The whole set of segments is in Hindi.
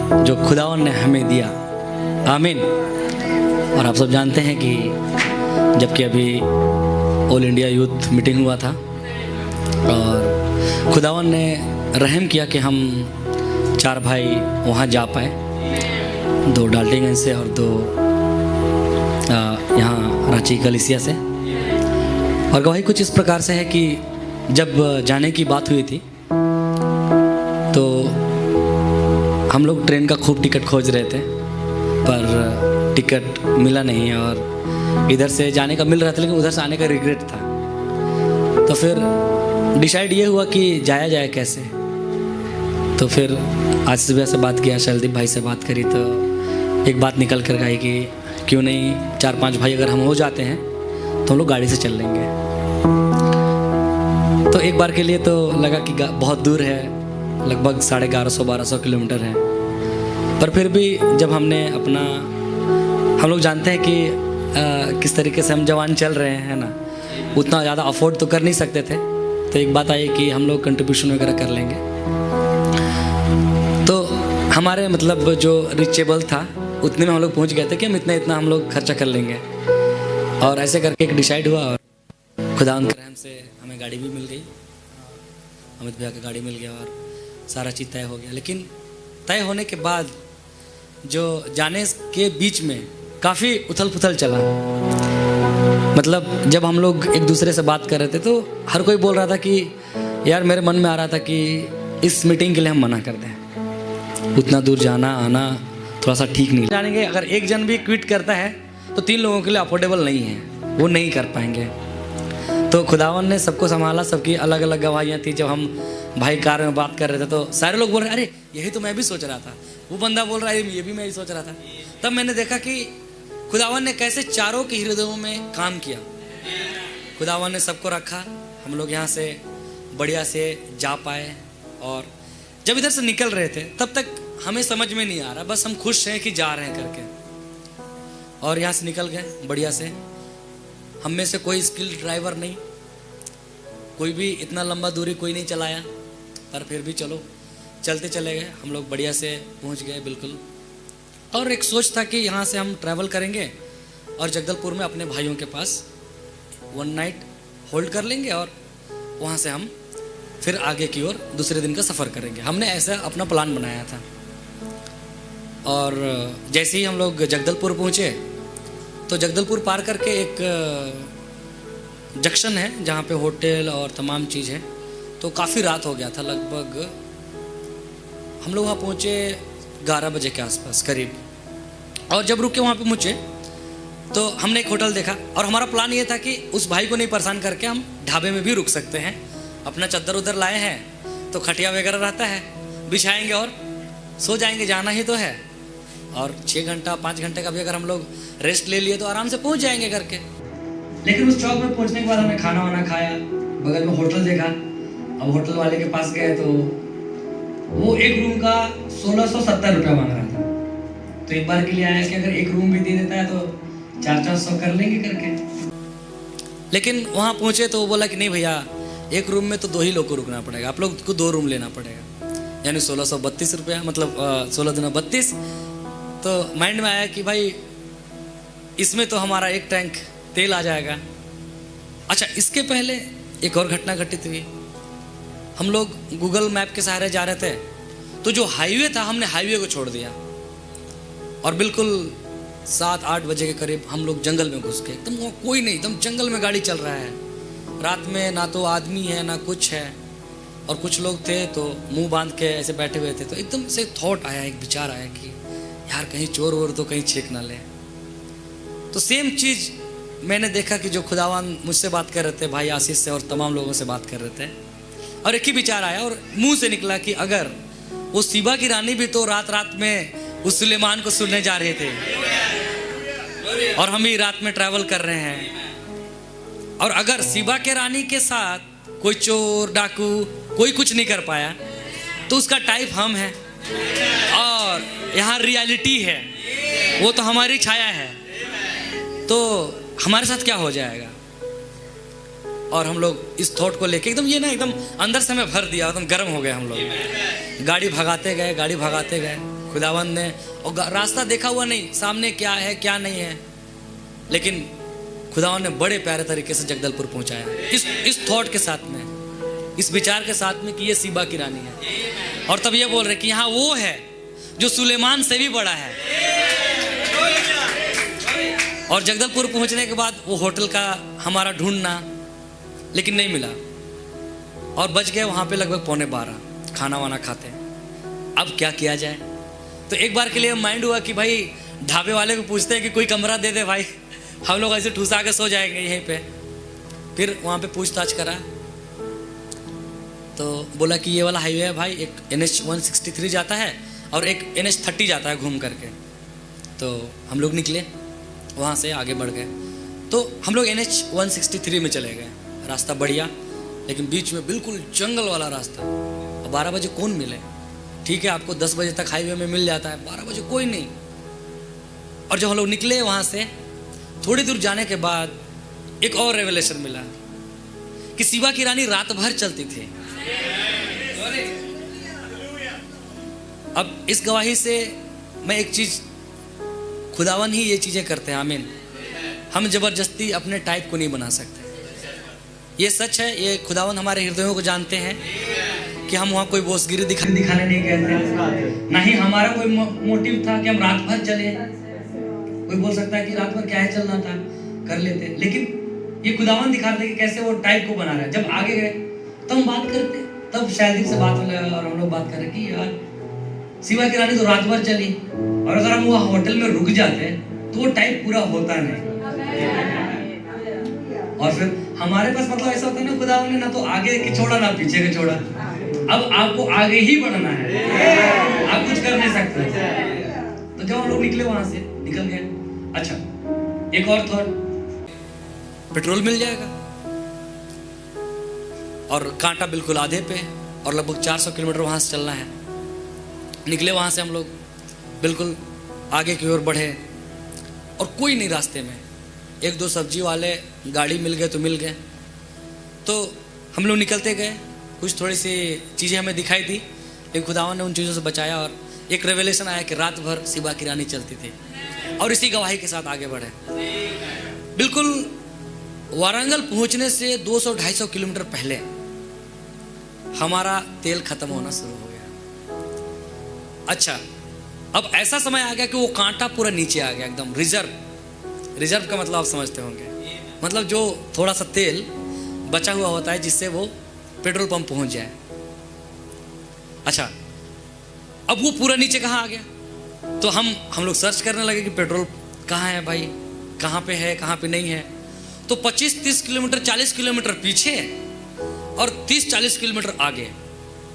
जो खुदावन ने हमें दिया। आमीन। और आप सब जानते हैं कि जबकि अभी ऑल इंडिया यूथ मीटिंग हुआ था और खुदावन ने रहम किया कि हम 4 भाई वहाँ जा पाए, 2 डाल्टनगंज से और 2 यहाँ रांची कलीसिया से। और गवाही कुछ इस प्रकार से है कि जब जाने की बात हुई थी तो हम लोग ट्रेन का खूब टिकट खोज रहे थे, पर टिकट मिला नहीं और इधर से जाने का मिल रहा था लेकिन उधर से आने का रिग्रेट था। तो फिर डिसाइड ये हुआ कि जाया जाए कैसे। तो फिर आज सुबह से बात किया, शैलदीप भाई से बात करी तो एक बात निकल कर आई कि क्यों नहीं 4-5 भाई अगर हम हो जाते हैं तो हम लोग गाड़ी से चल लेंगे। तो एक बार के लिए तो लगा कि बहुत दूर है, लगभग 1150-1200 किलोमीटर है, पर फिर भी जब हमने अपना, हम लोग जानते हैं कि किस तरीके से हम जवान चल रहे हैं ना, उतना ज़्यादा अफोर्ड तो कर नहीं सकते थे। तो एक बात आई कि हम लोग कंट्रीब्यूशन वगैरह कर लेंगे। तो हमारे मतलब जो रिचेबल था उतने में हम लोग पहुंच गए थे कि हम इतना हम लोग खर्चा कर लेंगे। और ऐसे करके एक डिसाइड हुआ और खुदा के रहम से हमें गाड़ी भी मिल गई, अमित भैया का गाड़ी मिल गया और सारा चीज़ तय हो गया। लेकिन तय होने के बाद जो जाने के बीच में काफ़ी उथल पुथल चला। मतलब जब हम लोग एक दूसरे से बात कर रहे थे तो हर कोई बोल रहा था कि यार, मेरे मन में आ रहा था कि इस मीटिंग के लिए हम मना कर दें, उतना दूर जाना आना थोड़ा सा ठीक नहीं जानेंगे। अगर एक जन भी क्विट करता है तो 3 लोगों के लिए अफोर्डेबल नहीं है, वो नहीं कर पाएंगे। तो खुदावन ने सबको संभाला, सबकी अलग अलग गवाहियाँ थी। जब हम भाई कार में बात कर रहे थे तो सारे लोग बोल रहे अरे यही तो मैं भी सोच रहा था, वो बंदा बोल रहा है ये भी मैं ही सोच रहा था। तब मैंने देखा कि खुदावन ने कैसे चारों के हृदयों में काम किया। खुदावन ने सबको रखा, हम लोग यहाँ से बढ़िया से जा पाए। और जब इधर से निकल रहे थे तब तक हमें समझ में नहीं आ रहा, बस हम खुश हैं कि जा रहे हैं करके। और यहाँ से निकल गए बढ़िया से। हम में से कोई स्किल्ड ड्राइवर नहीं, कोई भी इतना लंबा दूरी कोई नहीं चलाया, पर फिर भी चलो चलते चले गए। हम लोग बढ़िया से पहुँच गए बिल्कुल। और एक सोच था कि यहाँ से हम ट्रैवल करेंगे और जगदलपुर में अपने भाइयों के पास 1 नाइट होल्ड कर लेंगे और वहाँ से हम फिर आगे की ओर दूसरे दिन का सफ़र करेंगे। हमने ऐसा अपना प्लान बनाया था। और जैसे ही हम लोग जगदलपुर पहुँचे तो जगदलपुर पार करके एक जंक्शन है जहाँ पे होटल और तमाम चीज़ है। तो काफ़ी रात हो गया था, लगभग हम लोग वहाँ पहुँचे 11 बजे के आसपास करीब। और जब रुके वहाँ पे पहुँचे तो हमने एक होटल देखा और हमारा प्लान ये था कि उस भाई को नहीं परेशान करके हम ढाबे में भी रुक सकते हैं। अपना चद्दर उधर लाए हैं तो खटिया वगैरह रहता है, बिछाएंगे और सो जाएंगे, जाना ही तो है। और 6 घंटा 5 घंटे का भी अगर हम लोग रेस्ट ले लिए तो आराम से पहुँच जाएंगे करके। लेकिन उस चौक में पहुँचने के बाद हमने खाना वाना खाया, बगल में होटल देखा। अब होटल वाले के पास गए तो वो एक रूम का 1670 रुपया मांग रहा था। तो एक बार के लिए आया कि अगर एक रूम भी दे देता है तो 400-400 कर लेंगे करके। लेकिन वहाँ पहुँचे तो वो बोला कि नहीं भैया, एक रूम में तो 2 ही लोग को रुकना पड़ेगा, आप लोग को 2 रूम लेना पड़ेगा, यानी 1632 रुपया, मतलब 16 दूना 32। तो माइंड में आया कि भाई इसमें तो हमारा 1 टैंक तेल आ जाएगा। अच्छा, इसके पहले एक और घटना घटित हुई। हम लोग गूगल मैप के सहारे जा रहे थे तो जो हाईवे था हमने हाईवे को छोड़ दिया और बिल्कुल 7-8 बजे के करीब हम लोग जंगल में घुस गए। एकदम कोई नहीं, एकदम जंगल में गाड़ी चल रहा है, रात में ना तो आदमी है ना कुछ है। और कुछ लोग थे तो मुंह बांध के ऐसे बैठे हुए थे। तो एकदम से थॉट आया, एक विचार आया कि यार कहीं चोर वोर तो कहीं छेक ना ले। तो सेम चीज़ मैंने देखा कि जो खुदावान मुझसे बात कर रहे थे, भाई आशीष से और तमाम लोगों से बात कर रहे थे, और एक ही विचार आया और मुंह से निकला कि अगर वो सीबा की रानी भी तो रात रात में उस सुलेमान को सुनने जा रहे थे और हम ही रात में ट्रैवल कर रहे हैं, और अगर सीबा के रानी के साथ कोई चोर डाकू कोई कुछ नहीं कर पाया तो उसका टाइप हम हैं और यहाँ रियलिटी है, वो तो हमारी छाया है, तो हमारे साथ क्या हो जाएगा। और हम लोग इस थॉट को लेके एकदम ये ना एकदम अंदर से हमें भर दिया, एकदम गर्म हो गए हम लोग। गाड़ी भगाते गए खुदावन ने, और रास्ता देखा हुआ नहीं, सामने क्या है क्या नहीं है, लेकिन खुदावन ने बड़े प्यारे तरीके से जगदलपुर पहुंचाया, इस थॉट के साथ में, इस विचार के साथ में कि ये सीबा की रानी है। और तब ये बोल रहे कि यहाँ वो है जो सुलेमान से भी बड़ा है। और जगदलपुर पहुंचने के बाद वो होटल का हमारा ढूंढना, लेकिन नहीं मिला, और बच गए वहाँ पे लगभग 11:15 खाना वाना खाते। अब क्या किया जाए? तो एक बार के लिए माइंड हुआ कि भाई ढाबे वाले को पूछते हैं कि कोई कमरा दे दे भाई, हम लोग ऐसे ठूसा के सो जाएंगे यहीं पे। फिर वहाँ पे पूछताछ करा तो बोला कि ये वाला हाईवे है भाई, एक NH 163 जाता है और एक NH 30 जाता है घूम करके। तो हम लोग निकले वहाँ से, आगे बढ़ गए। तो हम लोग NH 163 में चले गए। रास्ता बढ़िया, लेकिन बीच में बिल्कुल जंगल वाला रास्ता। अब 12 बजे कौन मिले? ठीक है, आपको 10 बजे तक हाईवे में मिल जाता है, 12 बजे कोई नहीं। और जब हम लोग निकले वहाँ से, थोड़ी दूर जाने के बाद एक और रेवलेशन मिला कि सीबा की रानी रात भर चलती थी। अब इस गवाही से मैं एक चीज, खुदावन ही ये चीजें करते हैं, आमीन। हम जबरदस्ती अपने टाइप को नहीं बना सकते, ये सच है। ये खुदावन हमारे हृदयों को जानते हैं कि हम वहाँ कोई बोसगिरी दिखाने नहीं गए थे, ना ही हमारा कोई मोटिव था कि हम रात भर चले। कोई बोल सकता है कि रात भर क्या है, चलना था कर लेते, लेकिन ये खुदावन दिखाते कि कैसे वो टाइप को बना रहा है। जब आगे गए तब हम बात करते, तब शायद से बात लगा और हम लोग बात करें कि यार सीबा की रानी तो रात भर चली, और अगर हम वो होटल में रुक जाते तो वो टाइप पूरा होता नहीं। और फिर हमारे पास मतलब ऐसा होता है ना, खुदावन ने ना तो आगे की छोड़ा ना पीछे के छोड़ा, अब आपको आगे ही बढ़ना है, आप कुछ कर नहीं सकते। तो जब हम लोग निकले वहां से, निकल गए। अच्छा, एक और थॉट, पेट्रोल मिल जाएगा, और कांटा बिल्कुल आधे पे, और लगभग 400 किलोमीटर वहां से चलना है। निकले वहां से हम लोग, बिल्कुल आगे की ओर बढ़े, और कोई नहीं रास्ते में। एक दो सब्जी वाले गाड़ी मिल गए तो मिल गए। तो हम लोग निकलते गए, कुछ थोड़ी सी चीज़ें हमें दिखाई दी, लेकिन खुदावन ने उन चीज़ों से बचाया, और एक रेवलेशन आया कि रात भर सीबा की रानी चलती थी। और इसी गवाही के साथ आगे बढ़े। बिल्कुल वारंगल पहुंचने से 200-250 किलोमीटर पहले हमारा तेल खत्म होना शुरू हो गया। अच्छा, अब ऐसा समय आ गया कि वो कांटा पूरा नीचे आ गया, एकदम रिजर्व का मतलब आप समझते होंगे, मतलब जो थोड़ा सा तेल बचा हुआ होता है जिससे वो पेट्रोल पंप पहुंच जाए। अच्छा, अब वो पूरा नीचे कहाँ आ गया? तो हम लोग सर्च करने लगे कि पेट्रोल कहाँ है भाई, कहाँ पे है, कहाँ पे नहीं है। तो 25-30 किलोमीटर, 40 किलोमीटर पीछे और 30-40 किलोमीटर आगे।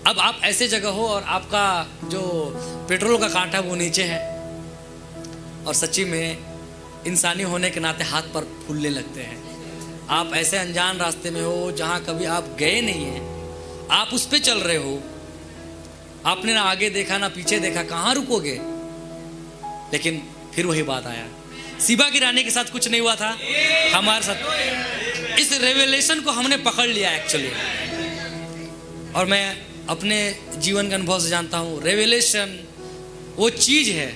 अब आप ऐसे जगह हो और आपका जो पेट्रोल का कांटा वो नीचे है, और सच्ची में इंसानी होने के नाते हाथ पर फूलने लगते हैं। आप ऐसे अनजान रास्ते में हो जहाँ कभी आप गए नहीं हैं, आप उस पे चल रहे हो, आपने ना आगे देखा ना पीछे देखा, कहाँ रुकोगे? लेकिन फिर वही बात आया, सीबा की रानी के साथ कुछ नहीं हुआ था, हमारे साथ इस रेवलेशन को हमने पकड़ लिया एक्चुअली। और मैं अपने जीवन के अनुभव से जानता हूँ, रेवलेशन वो चीज है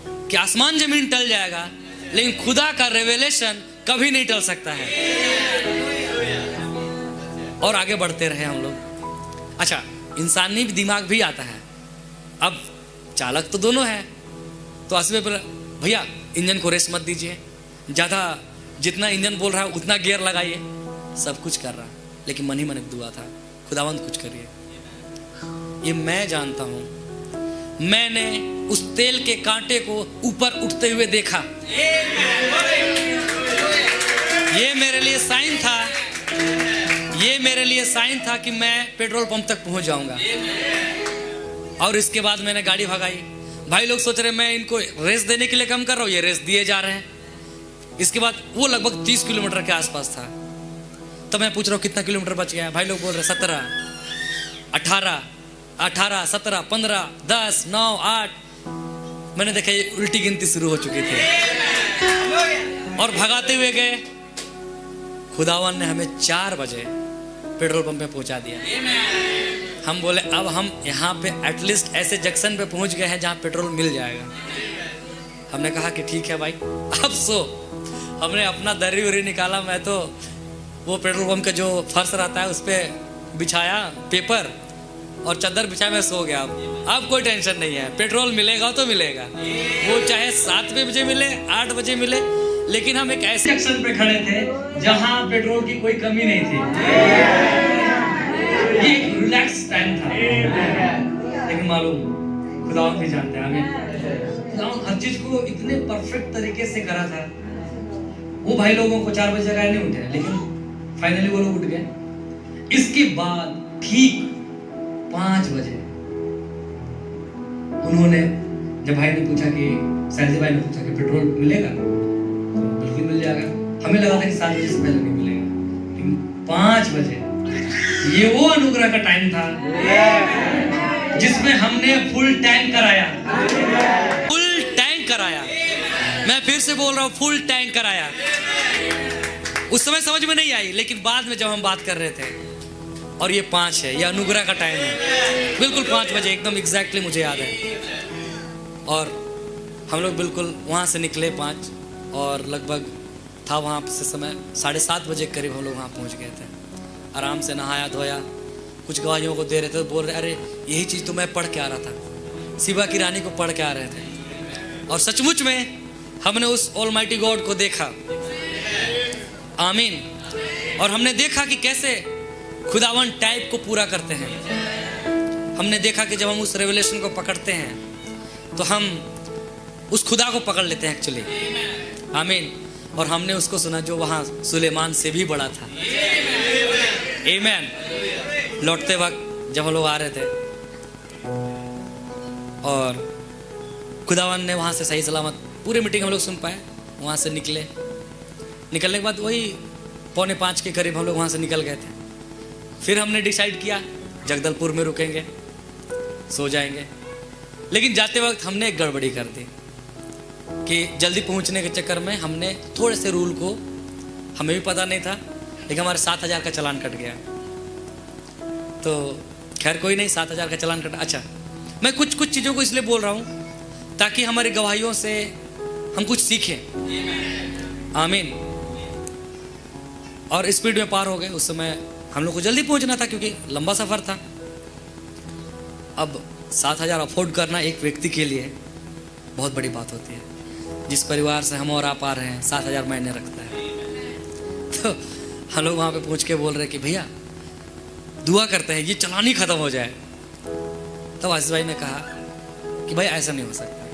कि आसमान जमीन टल जाएगा, लेकिन खुदा का रेवलेशन कभी नहीं टल सकता है। और आगे बढ़ते रहे हम लोग। अच्छा, इंसानी दिमाग भी आता है। अब चालक तो दोनों है, तो असली पर भैया इंजन को रेस मत दीजिए, ज़्यादा जितना इंजन बोल रहा है उतना गियर लगाइए। सब कुछ कर रहा, लेकिन मन ही मन एक दुआ था, खुदावंद कुछ करिए। ये मैं जानता हूँ, मैंने उस तेल के कांटे को ऊपर उठते हुए देखा। ये मेरे लिए साइन था, ये मेरे लिए साइन था कि मैं पेट्रोल पंप तक पहुंच जाऊंगा। और इसके बाद मैंने गाड़ी भगाई। भाई लोग सोच रहे मैं इनको रेस देने के लिए कम कर रहा हूँ, ये रेस दिए जा रहे हैं। इसके बाद वो लगभग 30 किलोमीटर के आसपास था। तो मैं पूछ रहा हूँ कितना किलोमीटर बच गया? भाई लोग बोल रहे 17, 18, 18, 17, 15, 10, 9, 8। मैंने देखा ये उल्टी गिनती शुरू हो चुकी थी, और भगाते हुए गए। खुदावन ने हमें 4 बजे पेट्रोल पंप पे पहुंचा दिया। हम बोले अब हम यहाँ पे एटलीस्ट ऐसे जंक्शन पे पहुँच गए हैं जहाँ पेट्रोल मिल जाएगा। हमने कहा कि ठीक है भाई। अब सो हमने अपना दरी उरी निकाला, मैं तो वो पेट्रोल पंप का जो फर्श रहता है उस पर बिछाया पेपर और चादर बिछाया, मैं सो गया। अब कोई टेंशन नहीं है, पेट्रोल मिलेगा तो मिलेगा, वो चाहे 7 बजे मिले 8 बजे मिले, लेकिन हम एक ऐसे जंक्शन पे खड़े थे जहां पेट्रोल की कोई कमी नहीं थी। ये एक रिलैक्स टाइम था। लेकिन मालूम खुदा भी जानते हैं, हमें खुदा हर चीज को इतने परफेक्ट तरीके से करा था। वो भाई लोगों को 4 बजे जगाए नहीं उठे, लेकिन फाइनली वो लोग उठ गए। इसके बाद ठीक 5 बजे उन्होंने, जब भाई ने पूछा कि सैलजी भाई ने पूछा कि पेट्रोल मिलेगा, तो बिल्कुल मिल जाएगा। हमें लगा था कि 7 बजे से पहले नहीं मिलेगा, लेकिन 5 बजे ये वो अनुग्रह का टाइम था जिसमें हमने फुल टैंक कराया। फुल टैंक कराया, मैं फिर से बोल रहा हूँ, फुल टैंक कराया। उस समय समझ में नहीं आई, लेकिन बाद में जब हम बात कर रहे थे, और ये 5 है, ये अनुग्रह का टाइम है, बिल्कुल 5 बजे एकदम एग्जैक्टली मुझे याद है। और हम लोग बिल्कुल वहाँ से निकले 5, और लगभग था वहाँ से समय 7:30 बजे के करीब हम लोग वहाँ पहुँच गए थे। आराम से नहाया धोया, कुछ गवाहियों को दे रहे थे, बोल रहे अरे यही चीज़ तो मैं पढ़ के आ रहा था, सिबा की रानी को पढ़ के आ रहे थे। और सचमुच में हमने उस ऑलमाइटी गॉड को देखा, आमीन। और हमने देखा कि कैसे खुदावन टाइप को पूरा करते हैं। हमने देखा कि जब हम उस रेवलेशन को पकड़ते हैं तो हम उस खुदा को पकड़ लेते हैं एक्चुअली, आमीन। और हमने उसको सुना जो वहाँ सुलेमान से भी बड़ा था, आमीन। लौटते वक्त जब हम लोग आ रहे थे और खुदावन ने वहाँ से सही सलामत पूरी मीटिंग हम लोग सुन पाए। वहाँ से निकलने के बाद वही 4:45 के करीब हम लोग वहाँ से निकल गए थे। फिर हमने डिसाइड किया जगदलपुर में रुकेंगे, सो जाएंगे। लेकिन जाते वक्त हमने एक गड़बड़ी कर दी कि जल्दी पहुंचने के चक्कर में हमने थोड़े से रूल को, हमें भी पता नहीं था, लेकिन हमारे 7,000 का चालान कट गया। तो खैर कोई नहीं, 7,000 का चालान कटा। अच्छा, मैं कुछ चीज़ों को इसलिए बोल रहा हूँ ताकि हमारी गवाहियों से हम कुछ सीखें, आमीन। और स्पीड में पार हो गए। उस समय हम लोग को जल्दी पहुंचना था क्योंकि लंबा सफ़र था। अब 7,000 अफोर्ड करना एक व्यक्ति के लिए बहुत बड़ी बात होती है। जिस परिवार से हम और आप आ रहे हैं 7,000 महीने रखता है। तो हम लोग वहाँ पे पहुँच के बोल रहे कि भैया दुआ करते हैं ये चालान ही ख़त्म हो जाए। तब आशीष भाई ने कहा कि भाई ऐसा नहीं हो सकता,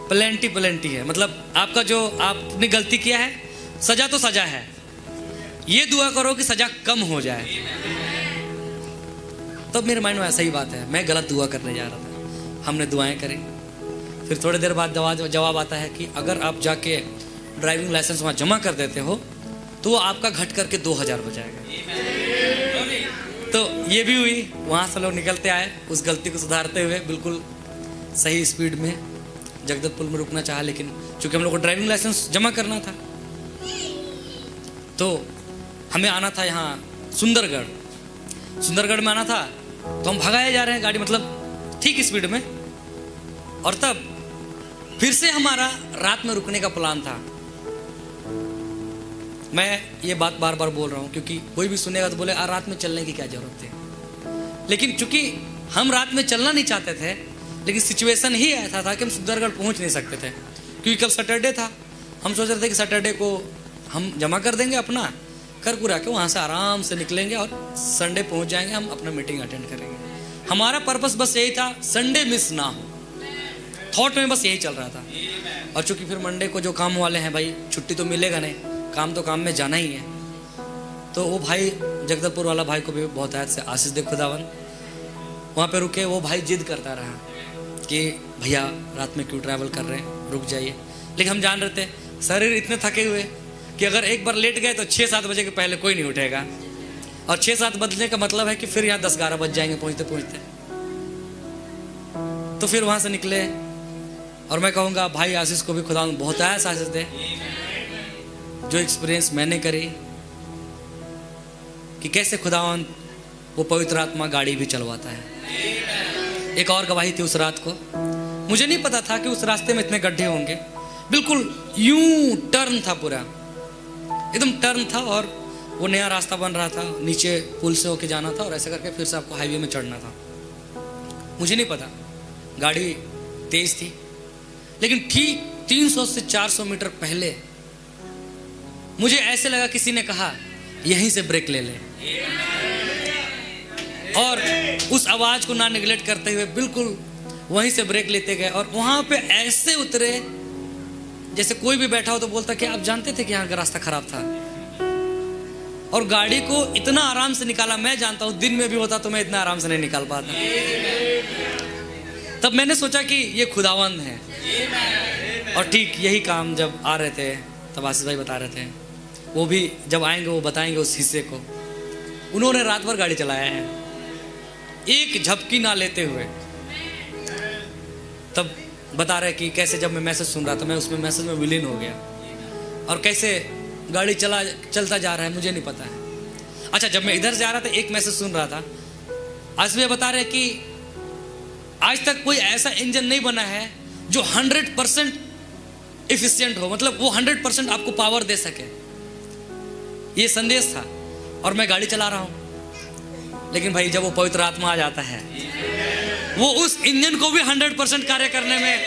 प्लेंटी है, मतलब आपका जो आपने गलती किया है, सज़ा तो सज़ा है, ये दुआ करो कि सज़ा कम हो जाए। तब मेरे माइंड में ऐसा ही बात है, मैं गलत दुआ करने जा रहा था। हमने दुआएं करी। फिर थोड़ी देर बाद जवाब आता है कि अगर आप जाके ड्राइविंग लाइसेंस वहाँ जमा कर देते हो तो वो आपका घट करके 2,000 हो जाएगा। तो ये भी हुई। वहाँ से लोग निकलते आए उस गलती को सुधारते हुए, बिल्कुल सही स्पीड में जगदलपुर में रुकना चाहा, लेकिन चूँकि हम लोग को ड्राइविंग लाइसेंस जमा करना था तो हमें आना था यहाँ सुंदरगढ़ में आना था। तो हम भगाए जा रहे हैं गाड़ी, मतलब ठीक स्पीड में। और तब फिर से हमारा रात में रुकने का प्लान था। मैं ये बात बार बार बोल रहा हूँ क्योंकि कोई भी सुनेगा तो बोले रात में चलने की क्या जरूरत है। लेकिन चूंकि हम रात में चलना नहीं चाहते थे, लेकिन सिचुएशन ही ऐसा था कि हम सुंदरगढ़ पहुँच नहीं सकते थे क्योंकि कल सैटरडे था। हम सोच रहे थे कि सैटरडे को हम जमा कर देंगे अपना, कर कुरा के वहाँ से आराम से निकलेंगे और संडे पहुँच जाएंगे, हम अपना मीटिंग अटेंड करेंगे। हमारा पर्पस बस यही था, संडे मिस ना हो। थॉट में बस यही चल रहा था। और चूंकि फिर मंडे को जो काम वाले हैं भाई, छुट्टी तो मिलेगा नहीं, काम तो काम में जाना ही है। तो वो भाई जगदलपुर वाला भाई को भी बहुत आयत से आशीष दे खुदावन, वहाँ पे रुके। वो भाई जिद करता रहा कि भैया रात में क्यों ट्रैवल कर रहे हैं, रुक जाइए। लेकिन हम जान रहे थे शरीर इतने थके हुए कि अगर एक बार लेट गए तो 6-7 बजे के पहले कोई नहीं उठेगा। और 6-7 बजने का मतलब है कि फिर यहाँ 10-11 बज जाएंगे पहुँचते पहुँचते। तो फिर वहाँ से निकले। और मैं कहूँगा भाई आशीष को भी खुदा बहुत आया आशीष दे। जो एक्सपीरियंस मैंने करी कि कैसे खुदावन वो पवित्र आत्मा गाड़ी भी चलवाता है। एक और गवाही थी उस रात को। मुझे नहीं पता था कि उस रास्ते में इतने गड्ढे होंगे। बिल्कुल यूं टर्न था, पूरा एकदम टर्न था, और वो नया रास्ता बन रहा था, नीचे पुल से होके जाना था और ऐसे करके फिर से आपको हाईवे में चढ़ना था। मुझे नहीं पता, गाड़ी तेज थी, लेकिन ठीक 300 से 400 मीटर पहले मुझे ऐसे लगा किसी ने कहा यहीं से ब्रेक ले ले, और उस आवाज को ना निगलेक्ट करते हुए बिल्कुल वहीं से ब्रेक लेते गए। और वहां पे ऐसे उतरे जैसे कोई भी बैठा हो तो बोलता कि आप जानते थे कि यहाँ का रास्ता खराब था, और गाड़ी को इतना आराम से निकाला। मैं जानता हूं दिन में भी होता तो मैं इतना आराम से नहीं निकाल पाता। तब मैंने सोचा कि ये खुदावंद है। और ठीक यही काम जब आ रहे थे तब आशीष भाई बता रहे थे, वो भी जब आएंगे वो बताएंगे उस हिस्से को। उन्होंने रात भर गाड़ी चलाया है एक झपकी ना लेते हुए। तब बता रहे कि कैसे जब मैं मैसेज सुन रहा था मैं उसमें मैसेज में विलीन हो गया, और कैसे गाड़ी चलता जा रहा है मुझे नहीं पता है। अच्छा, जब मैं इधर जा रहा था एक मैसेज सुन रहा था, आज वे बता रहे कि आज तक कोई ऐसा इंजन नहीं बना है जो 100% एफिशिएंट हो, मतलब वो 100% आपको पावर दे सके। ये संदेश था, और मैं गाड़ी चला रहा हूं। लेकिन भाई जब वो पवित्र आत्मा आ जाता है, वो उस इंजन को भी 100% कार्य करने में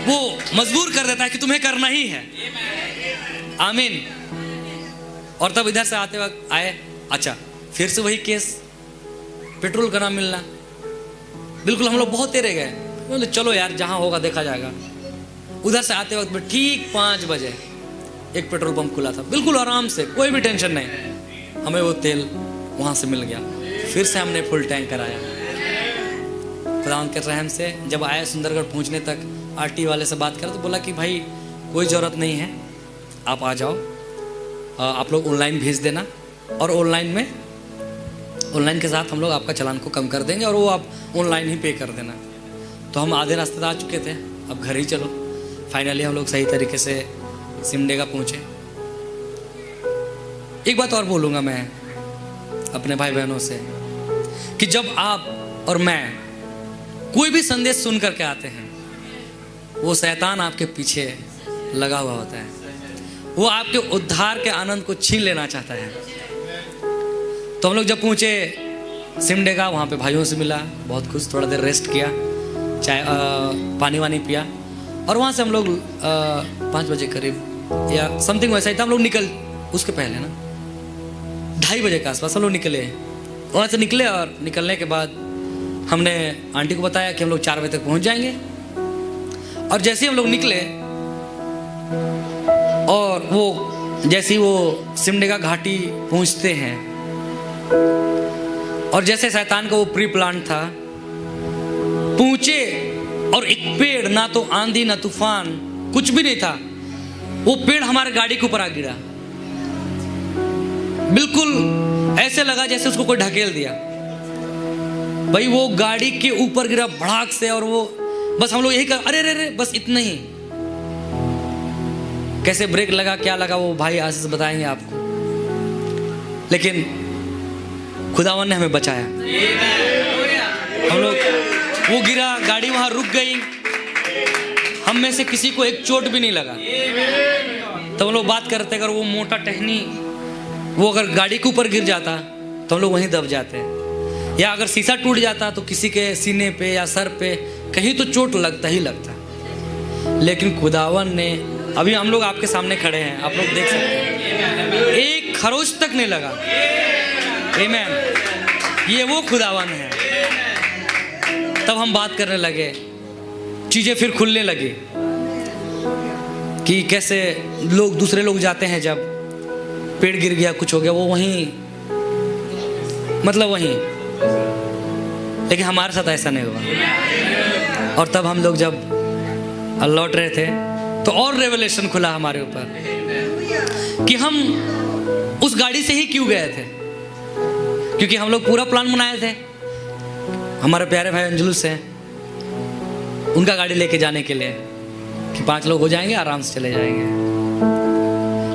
वो मजबूर कर देता है कि तुम्हें करना ही है। आमीन। और तब इधर से आते वक्त आए, अच्छा फिर से वही केस, पेट्रोल का ना मिलना। बिल्कुल हम लोग बहुत तेरे गए, बोले चलो यार जहां होगा देखा जाएगा। उधर से आते वक्त ठीक 5 बजे एक पेट्रोल पंप खुला था, बिल्कुल आराम से, कोई भी टेंशन नहीं। हमें वो तेल वहां से मिल गया, फिर से हमने फुल टैंक कराया। खुदा के रहम से जब आए सुंदरगढ़ पहुंचने तक आरटी वाले से बात करा तो बोला कि भाई कोई ज़रूरत नहीं है, आप आ जाओ, आप लोग ऑनलाइन भेज देना, और ऑनलाइन के साथ हम लोग आपका चालान को कम कर देंगे, और वो आप ऑनलाइन ही पे कर देना। तो हम आधे रास्ते तक आ चुके थे, अब घर ही चलो। फाइनली हम लोग सही तरीके से सिमडेगा पहुँचे। एक बात और बोलूँगा मैं अपने भाई बहनों से कि जब आप और मैं कोई भी संदेश सुन करके आते हैं, वो शैतान आपके पीछे लगा हुआ होता है, वो आपके उद्धार के आनंद को छीन लेना चाहता है। तो हम लोग जब पहुँचे सिमडेगा, वहाँ पे भाइयों से मिला, बहुत खुश, थोड़ा देर रेस्ट किया, चाय पानी वानी पिया, और वहाँ से हम लोग 5 बजे करीब या समथिंग वैसा ही था, हम लोग निकल, उसके पहले ना 2:30 बजे के आसपास हम लोग निकले। वहाँ से निकले, और निकलने के बाद हमने आंटी को बताया कि हम लोग 4 बजे तक पहुँच जाएंगे। और जैसे ही हम लोग निकले, और वो जैसे ही वो सिमडेगा घाटी पहुँचते हैं, और जैसे शैतान का वो प्री प्लान था, पहुँचे और एक पेड़, ना तो आंधी ना तूफान, कुछ भी नहीं था, वो पेड़ हमारे गाड़ी के ऊपर आ गिरा। बिल्कुल ऐसे लगा जैसे उसको कोई ढकेल दिया। भाई वो गाड़ी के ऊपर गिरा भड़ाक से, और वो बस हम लोग यही कर, अरे रे रे, बस इतना ही। कैसे ब्रेक लगा, क्या लगा, वो भाई आशीष बताएंगे आपको। लेकिन खुदावन ने हमें बचाया। हम लोग, वो गिरा, गाड़ी वहां रुक गई, हम में से किसी को एक चोट भी नहीं लगा। तो हम लोग बात करते, अगर वो मोटा टहनी वो अगर गाड़ी के ऊपर गिर जाता तो हम लोग वहीं दब जाते, या अगर शीशा टूट जाता तो किसी के सीने पे या सर पे कहीं तो चोट लगता ही लगता। लेकिन खुदावन ने, अभी हम लोग आपके सामने खड़े हैं, आप लोग देख सकते हैं, एक खरोच तक नहीं लगा। आमीन। ये वो खुदावन है। तब हम बात करने लगे, चीजें फिर खुलने लगी कि कैसे लोग, दूसरे लोग जाते हैं, जब पेड़ गिर गया, कुछ हो गया, वो वहीं, मतलब वहीं, लेकिन हमारे साथ ऐसा नहीं हुआ। और तब हम लोग जब लौट रहे थे तो और रेवलेशन खुला हमारे ऊपर कि हम उस गाड़ी से ही क्यों गए थे, क्योंकि हम लोग पूरा प्लान बनाए थे। हमारे प्यारे भाई अंजुल से, उनका गाड़ी लेके जाने के लिए कि 5 लोग हो जाएंगे, आराम से चले जाएंगे।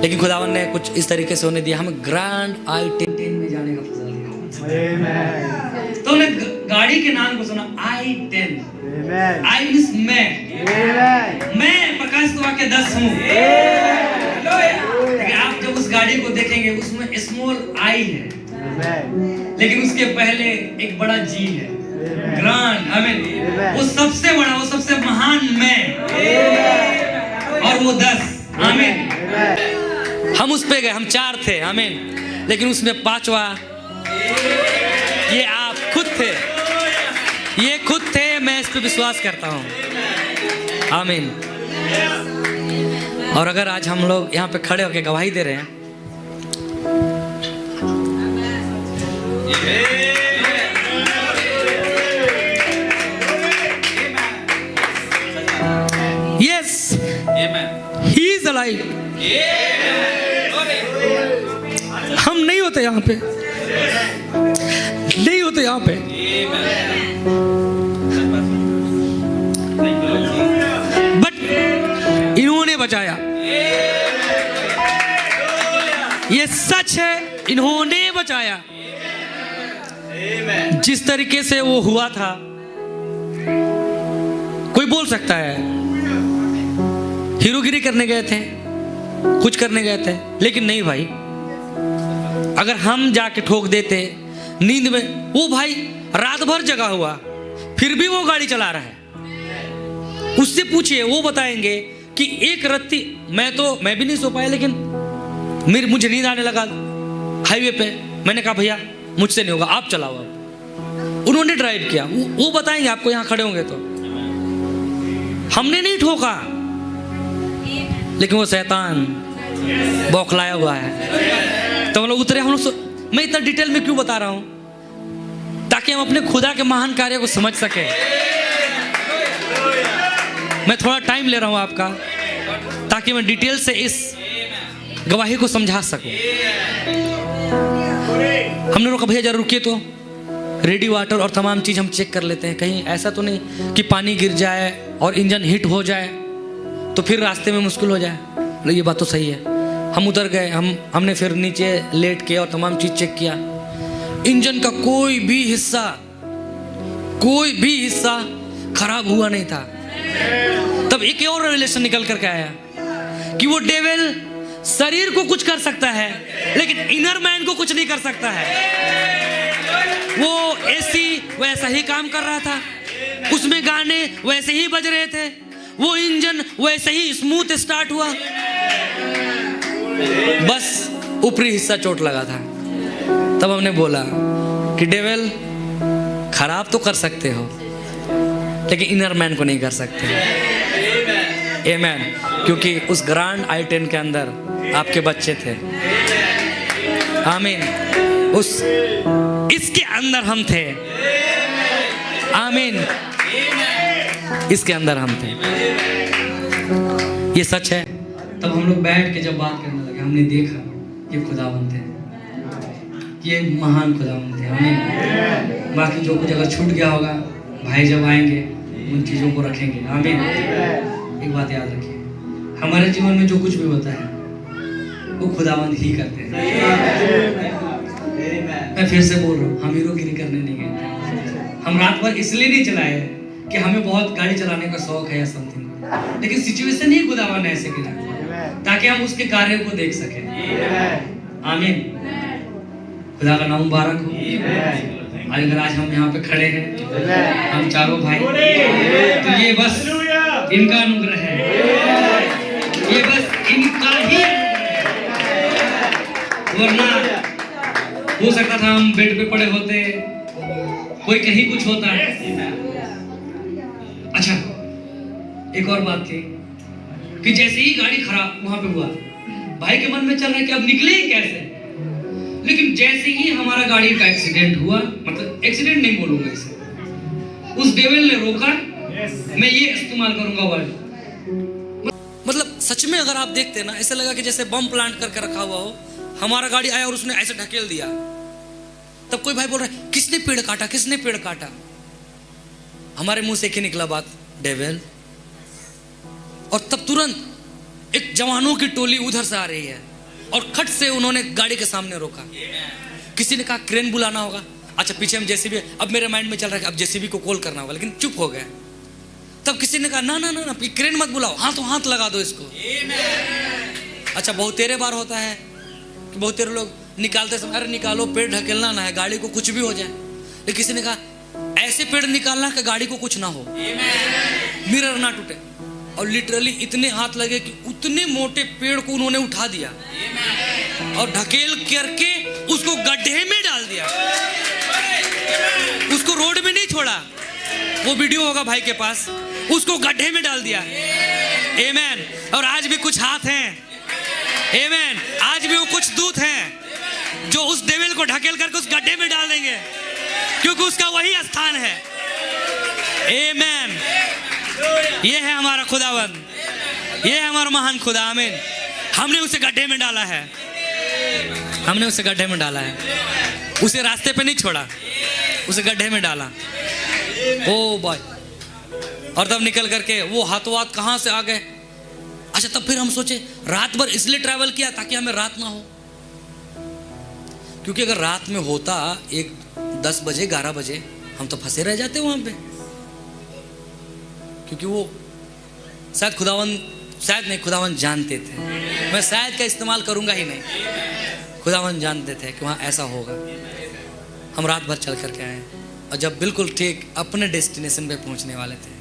लेकिन खुदावन ने कुछ इस तरीके से होने दिया, हमें ग्रैंड आई-10 में जाने का फैसला लिया। तुमने गाड़ी के नाम को सुना I10। I मींस मैं प्रकाश तो वाक्य 10 हूँ। लेकिन आप जब उस गाड़ी को देखेंगे उसमें स्मॉल I है, लेकिन उसके पहले एक बड़ा G है, ग्रांड। आमीन। वो सबसे बड़ा, वो सबसे महान मैं, और वो 10। आमीन। हम उस पे गए, हम 4 थे। आमीन। लेकिन उसमें 5वां ये आप खुद थे, ये खुद थे। मैं इस पे विश्वास करता हूँ। आमीन। और अगर आज हम लोग यहाँ पे खड़े होकर गवाही दे रहे हैं, yes, he is alive। हम नहीं होते यहाँ पे, नहीं होते यहाँ पे। बट इन्होंने बचाया। ये सच है, इन्होंने बचाया। जिस तरीके से वो हुआ था, कोई बोल सकता है हीरोगिरी करने गए थे, कुछ करने गए थे, लेकिन नहीं भाई। अगर हम जाके ठोक देते नींद में, वो भाई रात भर जगा हुआ फिर भी वो गाड़ी चला रहा है। उससे पूछिए, वो बताएंगे कि एक रत्ती मैं भी नहीं सो पाया, लेकिन मुझे नींद आने लगा हाईवे पे। मैंने कहा भैया मुझसे नहीं होगा, आप चलाओ। अब उन्होंने ड्राइव किया, वो बताएंगे आपको, यहाँ खड़े होंगे तो। हमने नहीं ठोका, लेकिन वो शैतान बौखलाया हुआ है। तो हम लोग उतरे। हम लोग मैं इतना डिटेल में क्यों बता रहा हूं? ताकि हम अपने खुदा के महान कार्य को समझ सके। मैं थोड़ा टाइम ले रहा हूं आपका, ताकि मैं डिटेल से इस गवाही को समझा सकूं। हमने रोका, भैया जरा रुकिए, तो रेडी वाटर और तमाम चीज हम चेक कर लेते हैं, कहीं ऐसा तो नहीं कि पानी गिर जाए और इंजन हिट हो जाए तो फिर रास्ते में मुश्किल हो जाए। ये बात तो सही है। हम उतर गए, हमने फिर नीचे लेट के और तमाम चीज चेक किया। इंजन का कोई भी हिस्सा खराब हुआ नहीं था। तब एक और रिलेशन निकल करके आया कि वो डेविल शरीर को कुछ कर सकता है, लेकिन इनर मैन को कुछ नहीं कर सकता है। वो एसी वैसा ही काम कर रहा था, उसमें गाने वैसे ही बज रहे थे, वो इंजन वैसे ही स्मूथ स्टार्ट हुआ, बस ऊपरी हिस्सा चोट लगा था। तब हमने बोला कि डेविल खराब तो कर सकते हो, लेकिन इनर मैन को नहीं कर सकते। आमीन। क्योंकि उस ग्रांड i10 के अंदर आपके बच्चे थे। आमीन। इसके अंदर हम थे। आमीन। इसके अंदर हम थे। ये सच है। तब हम लोग बैठ के जब बात करने लगे, हमने देखा ये खुदावंद थे, ये महान खुदावंद थे। आमीन। बाकी जो कुछ अगर छूट गया होगा, भाई जब आएंगे उन चीज़ों को रखेंगे। आमीन। एक बात याद रखिए, हमारे जीवन में जो कुछ भी होता है वो खुदावंद ही करते हैं। मैं फिर से बोल रहा हूँ, हम हीरोगिरी करने नहीं गए। हम रात भर इसलिए नहीं चलाए कि हमें बहुत गाड़ी चलाने का शौक है या समथिंग, लेकिन सिचुएशन ही खुदावंद ने ऐसे किया ताकि हम उसके कार्य को देख सकें। आमीन। खुदा का नाम मुबारक हो। अगर आज हम यहाँ पे खड़े हैं, हम चारों भाई, तो ये बस इनका अनुग्रह है, ये बस इनका ही। वरना हो सकता था हम बेड पे पड़े होते, कोई कहीं कुछ होता है। अच्छा, एक और बात थी कि जैसे ही गाड़ी खराब वहां पे हुआ, भाई के मन में चल रहा है कि अब निकले ही कैसे। लेकिन जैसे ही हमारा गाड़ी का एक्सीडेंट हुआ, मतलब एक्सीडेंट नहीं बोलूंगा इसे, उस डेविल ने रोका। मैं ये इस्तेमाल करूंगा वर्ड, मतलब सच में अगर आप देखते ना, ऐसे लगा कि जैसे बम प्लांट करके रखा हुआ हो। हमारा गाड़ी आया और उसने ऐसे ढकेल दिया। तब कोई भाई बोल रहा है, किसने पेड़ काटा, किसने पेड़ काटा? हमारे मुंह से एक ही निकला बात, डेविल। और तब तुरंत एक जवानों की टोली उधर से आ रही है और खट से उन्होंने गाड़ी के सामने रोका। किसी ने कहा क्रेन बुलाना होगा, अच्छा पीछे हम जेसीबी, अब मेरे माइंड में चल रहा है अब जेसीबी को कॉल करना होगा, लेकिन चुप हो गए। तब किसी ने कहा ना ना ना ना क्रेन मत बुलाओ, हाथ लगा दो इसको। अच्छा बहुत तेरे बार होता है कि बहुत तेरे लोग निकालते समय अरे निकालो, पेड़ ढकेलना ना है, गाड़ी को कुछ भी हो जाए। लेकिन किसी ने कहा ऐसे पेड़ निकालना कि गाड़ी को कुछ ना हो, मिरर ना टूटे। और लिटरली इतने हाथ लगे कि उतने मोटे पेड़ को उन्होंने उठा दिया और ढकेल करके उसको गड्ढे में डाल दिया, उसको रोड में नहीं छोड़ा। वो वीडियो होगा भाई के पास, उसको गड्ढे में डाल दिया। आमेन। और आज भी कुछ हाथ हैं, आमेन, आज भी वो कुछ दूत हैं जो उस डेविल को ढकेल करके उस गड्ढे में डाल देंगे, क्योंकि उसका वही स्थान है। आमेन। ये है हमारा खुदावन, ये है हमारा महान खुदा। आमीन। हमने उसे गड्ढे में डाला है, हमने उसे गड्ढे में डाला है, उसे रास्ते पे नहीं छोड़ा, उसे गड्ढे में डाला। Oh boy. और तब निकल करके वो हाथों हाथ कहां से आ गए। अच्छा तब फिर हम सोचे रात भर इसलिए ट्रैवल किया ताकि हमें रात ना हो, क्योंकि अगर रात में होता 10 बजे 11 बजे हम तो फंसे रह जाते वहां पे, क्योंकि वो शायद खुदावन जानते थे। मैं शायद का इस्तेमाल करूंगा ही नहीं, खुदावन जानते थे कि वहाँ ऐसा होगा। हम रात भर चल करके आए और जब बिल्कुल ठीक अपने डेस्टिनेशन पे पहुंचने वाले थे,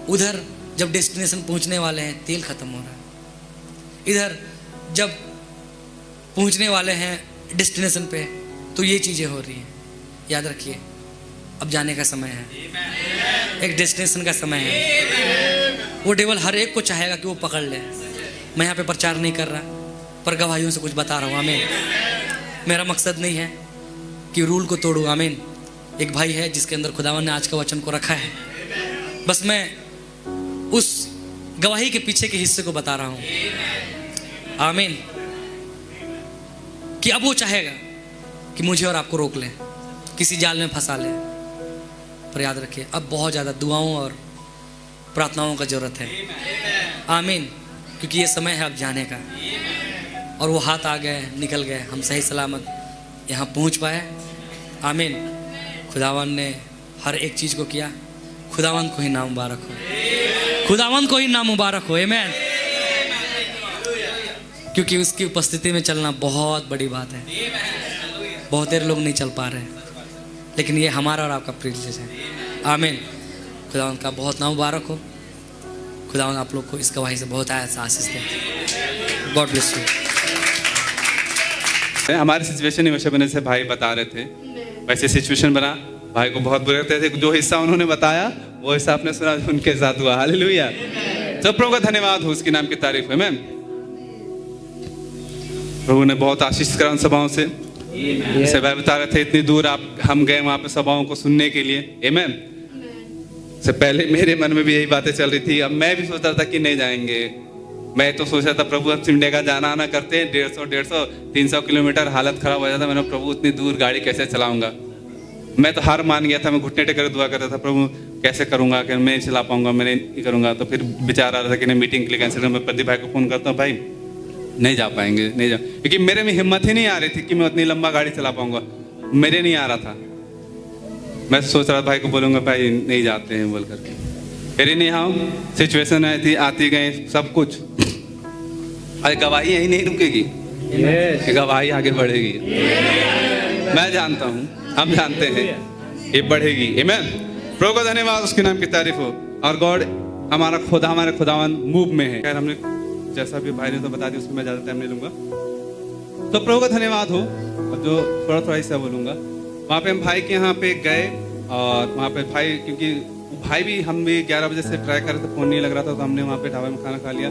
उधर जब डेस्टिनेशन पहुंचने वाले हैं तेल खत्म हो रहा है, इधर जब पहुंचने वाले हैं डेस्टिनेशन पे तो ये चीज़ें हो रही हैं। याद रखिए अब जाने का समय है, एक डेस्टिनेशन का समय है। वो डेविल हर एक को चाहेगा कि वो पकड़ ले। मैं यहाँ पे प्रचार नहीं कर रहा पर गवाहियों से कुछ बता रहा हूँ। आमीन। मेरा मकसद नहीं है कि रूल को तोड़ूँ। आमीन। एक भाई है जिसके अंदर खुदावन ने आज का वचन को रखा है, बस मैं उस गवाही के पीछे के हिस्से को बता रहा हूँ। आमीन। कि अब वो चाहेगा कि मुझे और आपको रोक ले, किसी जाल में फंसा ले। पर याद रखिए अब बहुत ज़्यादा दुआओं और प्रार्थनाओं का जरूरत है। आमीन। क्योंकि ये समय है अब जाने का, और वो हाथ आ गए, निकल गए, हम सही सलामत यहाँ पहुँच पाए। आमीन। खुदावन ने हर एक चीज़ को किया। खुदावन को ही नाम मुबारक हो, खुदावन को ही नाम मुबारक हो। आमीन। क्योंकि उसकी उपस्थिति में चलना बहुत बड़ी बात है। बहुत देर लोग नहीं चल पा रहे, लेकिन ये हमारा और आपका प्रिविलेज है। आमीन। खुदावन का बहुत नाम मुबारक हो। खुदावन आप लोग को इस गवाही से बहुत आशीष दे। God bless you. हमारी सिचुएशन वैसे बने से भाई बता रहे थे, वैसे सिचुएशन बना। भाई को बहुत बुरे लगते थे, जो हिस्सा उन्होंने बताया वो हिस्सा आपने सुना उनके साथ हुआ। हालेलुया। तो प्रभु का धन्यवाद हो, उसके नाम की तारीफ है। मैम प्रभु ने बहुत आशीष करा उन सभाओं से। जैसे भाई बता रहे थे इतनी दूर हम गए वहाँ पे सभाओं को सुनने के लिए। आमीन। से पहले मेरे मन में भी यही बातें चल रही थी। अब मैं भी सोच रहा था कि नहीं जाएंगे। मैं तो सोच रहा था प्रभु हम सिमडे का जाना आना करते हैं 150 300 किलोमीटर, हालत खराब हो जाता। मैंने प्रभु इतनी दूर गाड़ी कैसे चलाऊंगा। मैं तो हार मान गया था। मैं घुटने टेकर दुआ करता था, प्रभु कैसे करूंगा, कि मैं नहीं चला पाऊंगा, मैं नहीं करूंगा। तो फिर विचार आ रहा था कि नहीं मीटिंग के लिए कैंसिल। मैं प्रदीप भाई को फोन करता हूँ, भाई नहीं जा पाएंगे, नहीं जा, क्योंकि मेरे में हिम्मत ही नहीं आ रही थी कि मैं उतनी लंबा गाड़ी चला पाऊंगा। मेरे नहीं आ रहा था। मैं सोच रहा था भाई को बोलूंगा भाई नहीं जाते हैं बोल करके। फिर ही नहीं हाँ सिचुएशन आई थी, आती गई सब कुछ। अरे गवाही यही नहीं रुकेगी, गवाही आगे बढ़ेगी। मैं जानता हूँ, हम जानते हैं ये बढ़ेगी। आमीन। प्रभु का धन्यवाद, उसके नाम की तारीफ हो। और गॉड हमारा खुदा, हमारे खुदावन मूव में है। खैर हमने जैसा भी भाई ने तो बता दिया, उसमें मैं ज़्यादा टाइम नहीं लूँगा। तो प्रभु का धन्यवाद हो। और जो थोड़ा हिस्सा बोलूँगा, वहाँ पे हम भाई के यहाँ पे गए और वहाँ पे भाई, क्योंकि भाई भी हम भी 11 बजे से ट्राई कर रहे थे, फ़ोन नहीं लग रहा था, तो हमने वहाँ पे ढाबे में खाना खा लिया।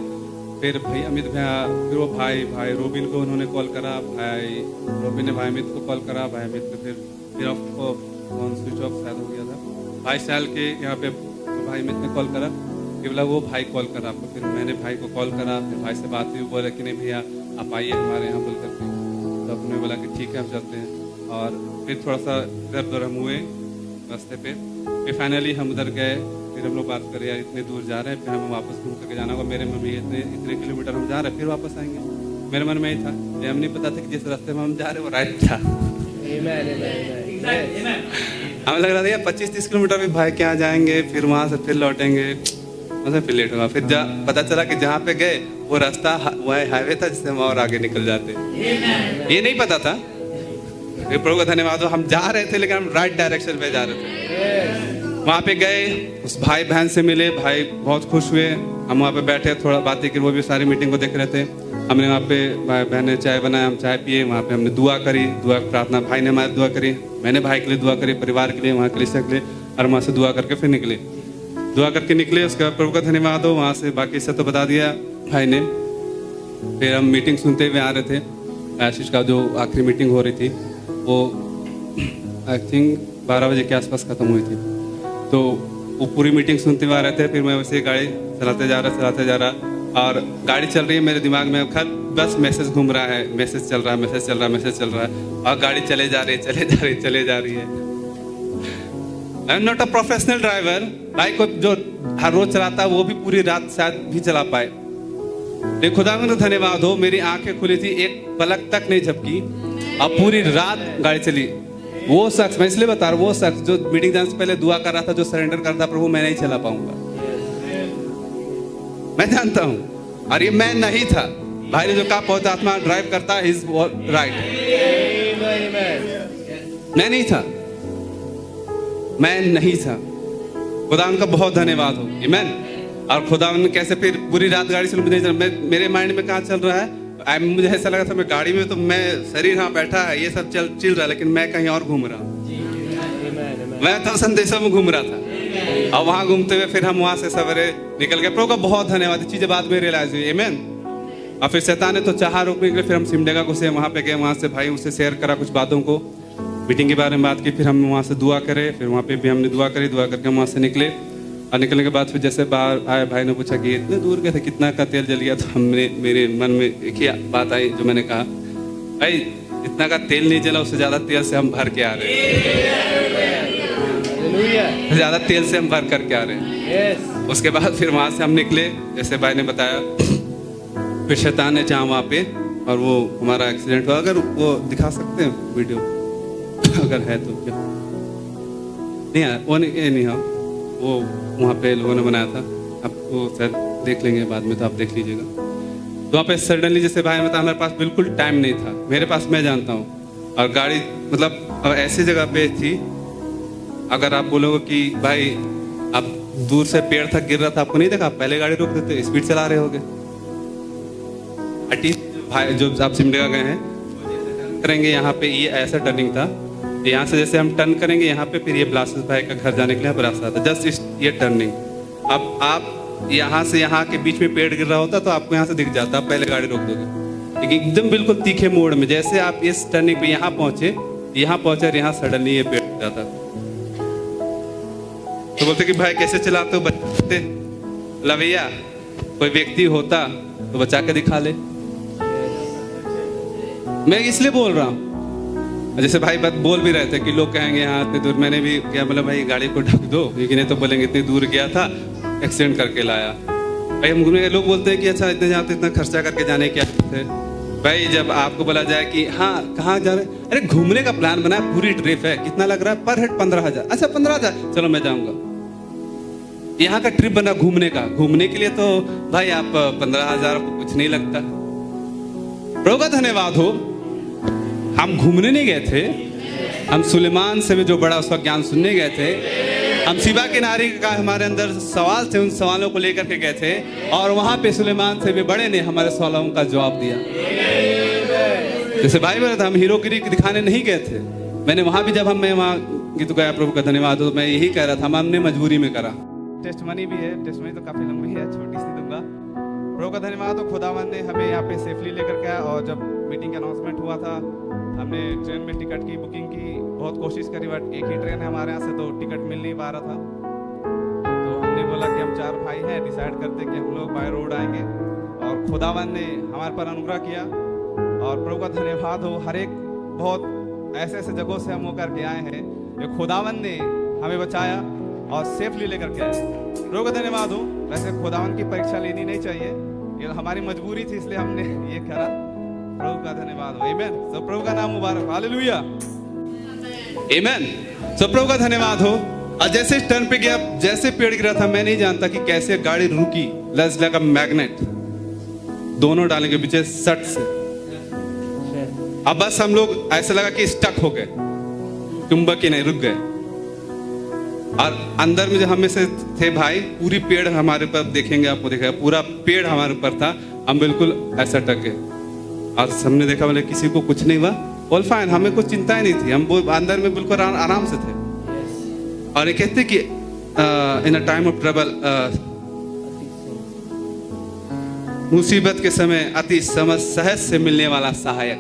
फिर भाई अमित भैया, फिर वो भाई रोबिन को उन्होंने कॉल करा, भाई रोबिन ने भाई अमित को कॉल करा, भाई अमित को फिर फोन स्विच ऑफ शायद हो गया था। भाई साल के यहाँ पे भाई अमित ने कॉल करा, कि बोला वो भाई कॉल करा आपको। फिर मैंने भाई को कॉल करा, फिर भाई से बात हुई, बोला कि नहीं भैया आप आइए हमारे यहाँ बोल करके। तो अपने बोला कि ठीक है हम चलते हैं। और फिर थोड़ा सा इधर उधर हम हुए रास्ते पे, फिर फाइनली हम उधर गए। फिर हम लोग बात करें यार इतने दूर जा रहे हैं, फिर हमें वापस घूम करके जाना होगा। मेरे मन में इतने किलोमीटर हम जा रहे हैं, फिर वापस आएंगे। मेरे मन में ही था, हम नहीं पता था कि जिस रास्ते में हम जा रहे हैं वो राइट था। हमें लग रहा था यार 25-30 किलोमीटर भी भाई क्या जाएंगे, फिर वहां से फिर लौटेंगे, वहां से फिर लेट होगा। फिर पता चला कि जहाँ पे गए वो रास्ता वह हाईवे था जिससे हम और आगे निकल जाते। ये नहीं पता था। प्रभु का धन्यवाद हो, हम जा रहे थे लेकिन हम राइट डायरेक्शन पे जा रहे थे। वहाँ पे गए, उस भाई बहन से मिले, भाई बहुत खुश हुए। हम वहाँ पे बैठे थोड़ा बातें की, वो भी सारी मीटिंग को देख रहे थे। हमने वहाँ पे भाई बहन ने चाय बनाया, हम चाय पिए। वहाँ पे हमने दुआ करी, दुआ प्रार्थना, भाई ने हमारी दुआ करी, मैंने भाई के लिए दुआ करी, परिवार के लिए, वहाँ कलीसिया के लिए, और वहाँ से दुआ करके फिर निकले। दुआ करके निकले, उसके बाद प्रभु का धन्यवाद हो, वहाँ से बाकी सब तो बता दिया भाई ने। फिर हम मीटिंग सुनते हुए आ रहे थे। आशीष का जो आखिरी मीटिंग हो रही थी वो आई थिंक 12 बजे के आसपास ख़त्म हुई थी। तो वो पूरी मीटिंग सुनते हुए आ रहे थे। फिर मैं वैसे गाड़ी चलाते जा रहा, और गाड़ी चल रही है, मेरे दिमाग में बस मैसेज घूम रहा है, मैसेज चल रहा है, और गाड़ी चले जा रही है। I am not a professional driver. Bike को जो हर रोज चलाता है वो भी पूरी रात शायद भी चला पाए। लेकिन खुदा का धन्यवाद हो, मेरी आंखें खुली थी, एक पलक तक नहीं झपकी, और पूरी रात गाड़ी चली। वो शख्स, मैं इसलिए बता रहा हूँ, वो शख्स जो मीटिंग जाने से पहले दुआ कर रहा था, जो सरेंडर कर रहा था, प्रभु मैं नहीं चला पाऊंगा, मैं जानता हूँ, और ये मैं नहीं था। भाई ने जो कहा पवित्र आत्मा ड्राइव करता है, इज राइट। मैं नहीं था। खुदा उनका बहुत धन्यवाद हो, आमीन। और खुदा ने कैसे फिर पूरी रात गाड़ी चल, मेरे माइंड में कहाँ चल रहा है, मुझे ऐसा लगा था मैं गाड़ी में, तो मैं शरीर हाँ बैठा है, ये सब चल रहा है, लेकिन मैं कहीं और घूम रहा हूँ। मैं तो संदेशों में घूम रहा था, और वहां घूमते हुए फिर हम वहां से सवेरे निकल गए। प्रभु का बहुत धन्यवाद। चीजें बाद में रियलाइज हुई, आमीन। और फिर शैतान ने तो चाहा रोकने के लिए, फिर हम सिमडेगा घुसे, वहां पे गए, वहां से भाई उससे शेयर करा कुछ बातों को, मीटिंग के बारे में बात की। फिर हम वहां से दुआ करे, फिर वहां पे भी हमने दुआ करी, दुआ करके हम वहां से निकले। और निकलने के बाद फिर जैसे बाहर आए, भाई ने पूछा कि इतने दूर गए थे, कितना का तेल जल गया? तो हमने, मेरे मन में एक ही बात आई जो मैंने कहा, भाई इतना का तेल नहीं जला, उससे ज्यादा तेल से हम भर के आ रहे हैं, ज्यादा तेल से हम भर करके आ रहे हैं। उसके बाद फिर वहां से हम निकले, जैसे भाई ने बताया। फिर शैतान ने चाहा वहां पे, और वो हमारा एक्सीडेंट हुआ। अगर वो दिखा सकते हैं वीडियो, अगर है तो क्या नहीं, वो नहीं है, वो वहाँ पे लोगों ने बनाया था, आपको शायद देख लेंगे बाद में, तो आप देख लीजिएगा। तो वहाँ पे सडनली जैसे भाई ने बताया, हमारे पास बिल्कुल टाइम नहीं था, मेरे पास, मैं जानता हूँ, और गाड़ी मतलब ऐसी जगह पे थी, अगर आप बोलोगे कि भाई आप दूर से पेड़ तक गिर रहा था, आपको नहीं देखा, आप पहले गाड़ी रोक देते, स्पीड चला रहे होगे। भाई जो आप सिमडेगा गए हैं करेंगे, यहाँ पे ये ऐसा टर्निंग था, यहाँ से जैसे हम टर्न करेंगे, यहाँ पे फिर ये ब्लास्टर्स भाई का घर जाने के लिए रास्ता था, जस्ट ये टर्निंग। अब आप यहाँ से यहाँ के बीच में पेड़ गिर रहा होता तो आपको यहाँ से दिख जाता, आप पहले गाड़ी रोक दोगे। लेकिन एकदम बिल्कुल तीखे मोड़ में, जैसे आप इस टर्निंग पे यहाँ पहुंचे और यहाँ सडनली ये पेड़ गिर जाता। तो बोलते कि भाई कैसे चलाते हो, बचाते लवैया, कोई व्यक्ति होता तो बचा के दिखा ले। मैं इसलिए बोल रहा हूँ, जैसे भाई बात बोल भी रहे थे कि लोग कहेंगे यहाँ इतनी दूर, मैंने भी क्या बोला, भाई गाड़ी को ढक दो, लेकिन नहीं तो बोलेंगे इतनी दूर गया था, एक्सीडेंट करके लाया। भाई हम घूमने, लोग बोलते हैं कि अच्छा इतने जाते, इतना खर्चा करके जाने क्या थे। भाई जब आपको बोला जाए कि हाँ कहाँ जा रहे, अरे घूमने का प्लान बना, पूरी ट्रिप है, कितना लग रहा है पर हेड 15,000, अच्छा 15,000, चलो मैं जाऊंगा। यहाँ का ट्रिप बना घूमने का, घूमने के लिए तो भाई आप 15,000 आपको कुछ नहीं लगता। प्रभु का धन्यवाद हो, हम घूमने नहीं गए थे, हम सुलेमान से भी जो बड़ा उसका ज्ञान सुनने गए थे। हम शिवा के नारी का हमारे अंदर सवाल थे, उन सवालों को लेकर के गए थे, और वहां पे सुलेमान से भी बड़े ने हमारे सवालों का जवाब दिया। जैसे भाई बोला था, हम हीरोगिरी दिखाने नहीं गए थे। मैंने वहां भी जब मैं वहाँ गीत गाया, प्रभु का धन्यवाद हो, तो मैं यही कह रहा था, हमने मजबूरी में करा। टेस्टमनी भी है, टेस्टमनी तो काफी लंबी है, छोटी सी दूंगा। प्रभु का धन्यवाद हो, खुदावन ने हमें यहाँ पे सेफली लेकर के आया। और जब मीटिंग का अनाउंसमेंट हुआ था, हमने ट्रेन में टिकट की बुकिंग की, बहुत कोशिश करी, बट एक ही ट्रेन है हमारे यहाँ से, तो टिकट मिल नहीं पा रहा था। तो हमने बोला कि हम 4 भाई हैं, डिसाइड करते कि हम लोग बाय रोड आएंगे, और खुदावन ने हमारे पर अनुग्रह किया। और प्रभु का धन्यवाद हो, हर एक बहुत ऐसे ऐसे जगहों से हम होकर के आए हैं, जो खुदावन ने हमें बचाया और सेफली लेकर के आए। प्रभु का धन्यवाद हो। वैसे खुदावन की परीक्षा लेनी नहीं चाहिए, ये हमारी मजबूरी थी, इसलिए हमने ये करा। प्रभु का धन्यवाद हो, आमीन। सब प्रभु का नाम मुबारक, हालेलुया। आमेन। सो प्रभु का धन्यवाद हो। और जैसे टर्न पे गया, जैसे पेड़ गिरा था, मैं नहीं जानता कि कैसे गाड़ी रुकी। लज लगा मैग्नेट, दोनों डाले के पीछे सट से। अब बस हम लोग ऐसा लगा कि स्टक हो गए, चुंबक ही नहीं, रुक गए। और अंदर में जो हमें से थे भाई, पूरी पेड़ हमारे ऊपर, देखेंगे आपको दिखेगा, पूरा पेड़ हमारे ऊपर था। हम बिल्कुल ऐसा टक गए और हमने देखा बोले किसी को कुछ नहीं हुआ, ऑल फाइन, हमें कुछ चिंता ही नहीं थी। हम अंदर में बिल्कुल आराम से थे। और ये कहते कि इन अ टाइम ऑफ ट्रबल, मुसीबत के समय अति समझ सहज से मिलने वाला सहायक।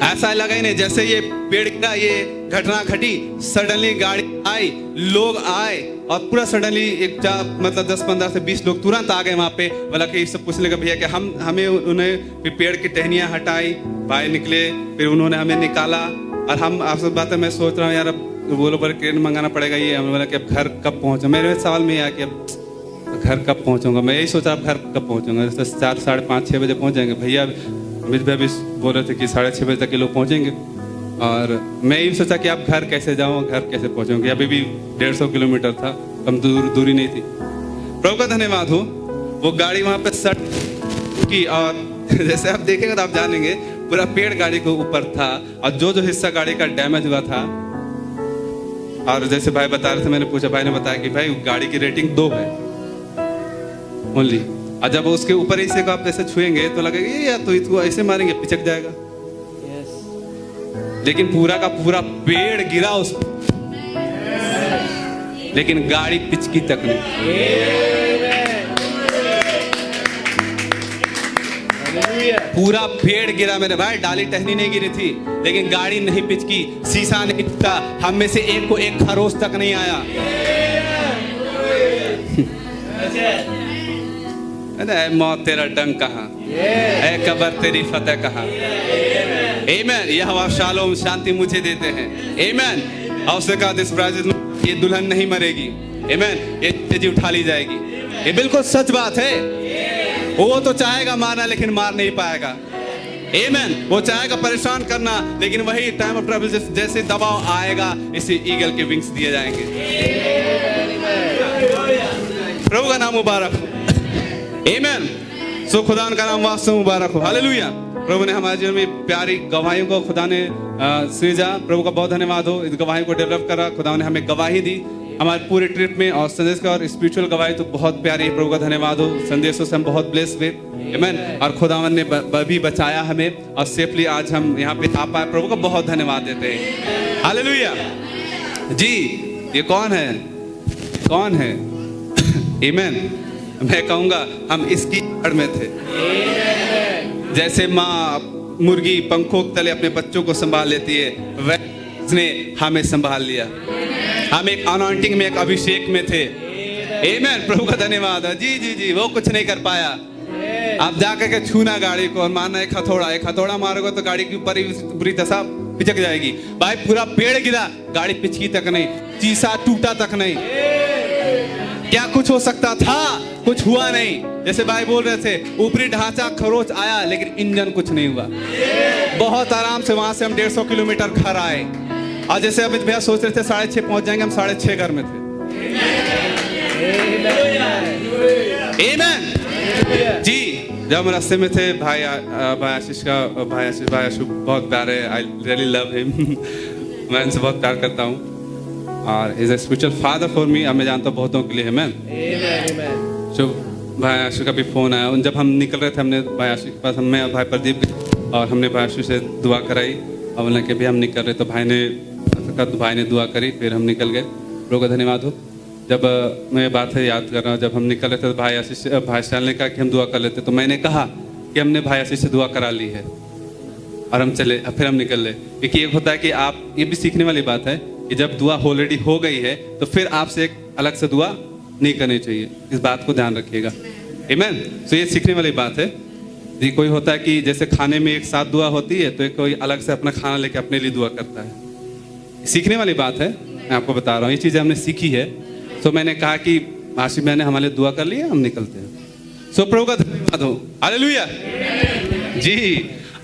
ऐसा लगा ही नहीं जैसे ये पेड़ का ये घटना घटी, सडनली गाड़ी आई, लोग आए और पूरा सडनली एक मतलब 10-15 से 20 लोग तुरंत आ गए वहां पे। बोला कि सब पूछने लगा भैया कि हमें उन्हें फिर पेड़ की टहनियां हटाई, भाई निकले, फिर उन्होंने हमें निकाला। और हम आपसे बात है, मैं सोच रहा हूँ यार अब वो लोग ट्रेन मंगाना पड़ेगा। ये हमें बोला कि अब घर कब पहुंचे। मेरे सवाल में आया कि अब घर कब पहुंचूंगा। मैं यही सोचा अब घर कब पहुंचूंगा। जैसे 4, 5:30, 6 बजे पहुंच जाएंगे। भैया अमित भाई भी बोल रहे थे कि 6:30 बजे तक ये लोग पहुंचेंगे। और मैं यही सोचा कि अब घर कैसे जाऊँ, घर कैसे पहुंचूंगा। अभी भी 150 किलोमीटर था, कम दूरी नहीं थी। प्रभु का धन्यवाद हो, वो गाड़ी वहां पे सट की और जैसे आप देखेंगे तो आप जानेंगे पूरा पेड़ गाड़ी के ऊपर था। और जो हिस्सा गाड़ी का डैमेज हुआ था, और जैसे भाई बता रहे थे, मैंने पूछा, भाई ने बताया कि भाई गाड़ी की रेटिंग 2 है ओनली। और जब उसके ऊपर हिस्से को आप ऐसे छुएंगे तो लगेगा ये यार तो इसको ऐसे मारेंगे पिचक जाएगा। लेकिन पूरा का पूरा पेड़ गिरा उस, लेकिन गाड़ी पिचकी तक नहीं। पूरा पेड़ गिरा मेरे भाई, डाली टहनी नहीं गिरी थी, लेकिन गाड़ी नहीं पिचकी, शीशा नहीं टूटा, हम में से एक को एक खरोच तक नहीं आया। अरे मौत तेरा डंक कहाँ, ऐ कब्र तेरी फतेह कहाँ। आमीन। यहोवा शालोम शांति मुझे देते हैं। आमीन। और उसने कहा दिस ब्राइड ये दुल्हन नहीं मरेगी। आमीन। ये तेजी उठा ली जाएगी। ये बिल्कुल सच बात है। वो तो चाहेगा मारना लेकिन मार नहीं पाएगा। आमीन। वो चाहेगा परेशान करना, लेकिन वही टाइम ऑफ ट्रबल जैसे दबाव आएगा, इसे ईगल के विंग्स दिए जाएंगे। प्रभु का नाम मुबारक हो। आमीन। सो खुदा का नाम वास्तव मुबारक हो। हालेलुया। प्रभु ने हमारे जीवन में प्यारी गवाहियों को खुदा ने सृजा। प्रभु का बहुत धन्यवाद हो, इस गवाही को डेवलप करा। खुदा ने हमें गवाही दी हमारे पूरे ट्रिप में, और संदेश का और स्पिरिचुअल गवाही तो बहुत प्यारी है। प्रभु का धन्यवाद हो, संदेशों से हम बहुत ब्लेस हुए। आमीन। और खुदावन ने भी बचाया हमें, और सेफली आज हम यहाँ पे आ पाए। प्रभु का बहुत धन्यवाद देते हैं। हालेलुया। जी, ये कौन है? कौन है? आमीन। मैं कहूंगा हम इसकी जड़ में थे। जैसे माँ मुर्गी पंखों के तले अपने बच्चों को संभाल लेती है, वह उसने हमें संभाल लिया। हम एक अनॉइंटिंग में, एक अभिषेक में थे। आमीन। प्रभु का धन्यवाद है। जी जी जी, वो कुछ नहीं कर पाया। आप जाकर के छूना गाड़ी को और मारना एक हथौड़ा मारोगे तो गाड़ी के ऊपर ही बुरी दशा पिचक जाएगी। भाई पूरा पेड़ गिरा, गाड़ी पिचकी तक नहीं, शीशा टूटा तक नहीं। क्या कुछ हो सकता था? कुछ हुआ नहीं। जैसे भाई बोल रहे थे, ऊपरी ढांचा खरोच आया, लेकिन इंजन कुछ नहीं हुआ। बहुत आराम से वहां से हम 150 किलोमीटर घर आए। और जैसे अमित भैया सोच रहे थे 6:30 पहुंच जाएंगे, हम 6:30 घर में थे। आमीन। जी, जब हम रास्ते में थे, भाई आशीष बहुत प्यारे, आई रियली लव हिम। मैं इनसे बहुत प्यार करता हूँ, और is a spiritual father for me. मैं जानता हूँ बहुतों के लिए है। मैं भाई आशीष का भी फोन आया। जब हम निकल रहे थे, हमने भाई आशीष के पास, मैं और भाई प्रदीप गए और हमने भाई आशीष से दुआ कराई, और बोला कि भी हम निकल रहे, तो भाई ने दुआ करी, फिर हम निकल गए। प्रभु का धन्यवाद हो। जब मैं बात है याद कर रहा हूँ, जब हम निकल रहे थे तो भाई साल ने कहा कि हम दुआ कर लेते, तो मैंने कहा कि हमने भाई आशीष से दुआ करा ली है, और हम चले, फिर हम निकल रहे। क्योंकि एक होता है कि आप, ये भी सीखने वाली बात है कि जब दुआ ऑलरेडी हो गई है तो फिर आपसे एक अलग से दुआ नहीं करनी चाहिए। इस बात को ध्यान रखिएगा। आमीन। तो ये सीखने वाली बात है। जी, कोई होता है कि जैसे खाने में एक साथ दुआ होती है, तो एक कोई अलग से अपना खाना लेके अपने लिए दुआ करता है। सीखने वाली बात है, मैं आपको बता रहा हूँ, ये चीज़ें हमने सीखी है। तो मैंने कहा कि आशीष मैंने हमारे लिए दुआ कर ली है, हम निकलते हैं। सो प्रभु का धन्यवाद हो। हालेलुया। जी,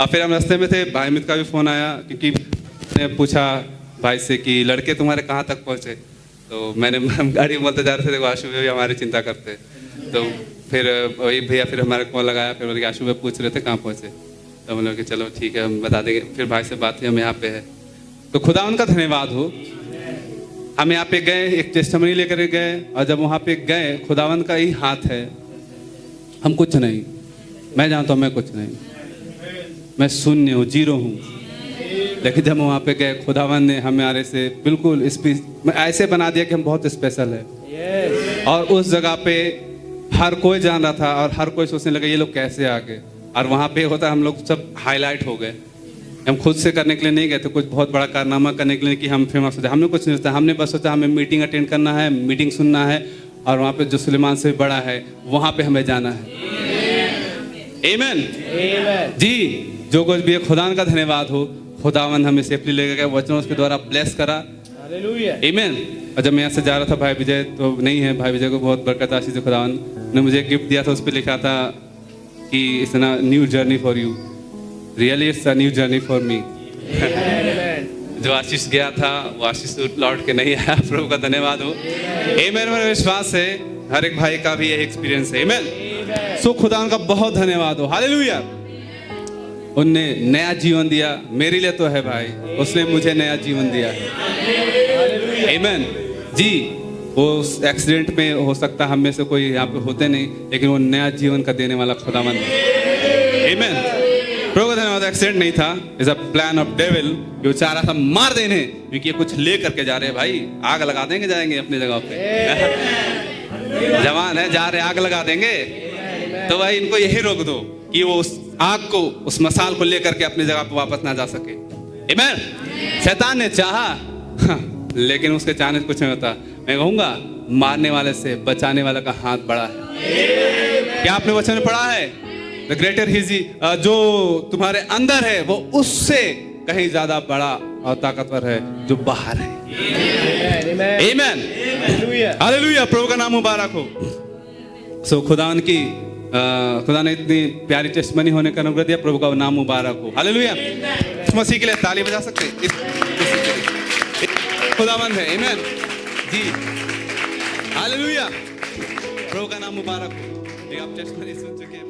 और फिर हम रास्ते में थे, भाई अमित का भी फोन आया, क्योंकि ने पूछा भाई से कि लड़के तुम्हारे कहाँ तक पहुँचे, तो मैंने हम गाड़ी में बोलते जा रहे थे, देखो आशु भैया हमारी चिंता करते हैं। तो फिर वही भैया फिर हमारे कॉल लगाया, फिर बोले कि आशु भैया पूछ रहे थे कहाँ पहुँचे, तो हम लोग कि चलो ठीक है हम बता देंगे। फिर भाई से बात हुई, हम यहाँ पे है। तो खुदा उनका धन्यवाद हो, हम यहाँ पे गए, एक टेस्टमनी लेकर गए, और जब वहाँ पे गए खुदावन का ही हाथ है, हम कुछ नहीं, मैं जानता हूँ मैं कुछ नहीं, मैं शून्य हूँ, जीरो हूँ। लेकिन जब वहाँ पे गए खुदावन ने हमारे से बिल्कुल ऐसे बना दिया कि हम बहुत स्पेशल है। और उस जगह पे हर कोई जान रहा था और हर कोई सोचने लगा ये लोग कैसे आ गए। और वहाँ पे होता हम लोग सब हाईलाइट हो गए। हम खुद से करने के लिए नहीं गए थे कुछ बहुत बड़ा कारनामा करने के लिए कि हम फेमस हो जाए, हमने कुछ नहीं सोचा। हमने बस सोचा हमें मीटिंग अटेंड करना है, मीटिंग सुनना है, और वहाँ पे जो सुलेमान से बड़ा है वहाँ पे हमें जाना है। आमीन जी। जो कुछ भी है खुदा का धन्यवाद हो, खुदावन हमें सेफली लेकर गया, वचनों उसके द्वारा ब्लेस करा। आमीन। और जब मैं यहाँ से जा रहा था, भाई विजय तो नहीं है, भाई विजय को बहुत बरकत आशीष खुदावन ने मुझे गिफ्ट दिया था, उस पर लिखा था कि it's a new journey for you, really it's a new journey for me. जो आशीष गया था वो आशीष लौट के नहीं आया, प्रभु का धन्यवाद हो। आमीन। मेरा विश्वास है हर एक भाई का भी यही एक्सपीरियंस है। आमीन। सो खुदा का बहुत धन्यवाद हो। हालेलुया। उनने नया जीवन दिया, मेरे लिए तो है भाई, उसने मुझे नया जीवन दिया है। आमीन जी। वो एक्सीडेंट में हो सकता हम में से कोई यहाँ पे होते नहीं, लेकिन वो नया जीवन का देने वाला खुदावंद है। आमीन। प्रभु का धन्यवाद। एक्सीडेंट नहीं था, is a plan of devil. जो चाह रहा था मार देने, क्योंकि ये कुछ ले करके जा रहे हैं भाई, आग लगा देंगे, जाएंगे अपनी जगह पे। जवान है, जा रहे आग लगा देंगे, तो भाई इनको यही रोक दो कि वो उस आग को, उस मसाल को लेकर के अपनी जगह पे वापस ना जा सके। आमीन। शैतान ने चाहा, लेकिन उसके चाहने से कुछ नहीं होता। मैं कहूंगा मारने वाले से बचाने वाला का हाथ बड़ा है। क्या आपने वचन में पढ़ा है? द ग्रेटर हिजी, जो तुम्हारे अंदर है वो उससे कहीं ज्यादा बड़ा और ताकतवर है जो बाहर है। आमीन। हालेलुया। प्रभु का नाम मुबारक हो। सो खुदा ने इतनी प्यारी टेस्टमनी होने का अनुग्रह दिया, प्रभु का नाम मुबारक हो। हालेलुया। मसीह के लिए ताली बजा सकते हैं? खुदावंद है। आमीन जी। हालेलुया। प्रभु का नाम मुबारक हो। आप टेस्टमनी सुन चुके हैं।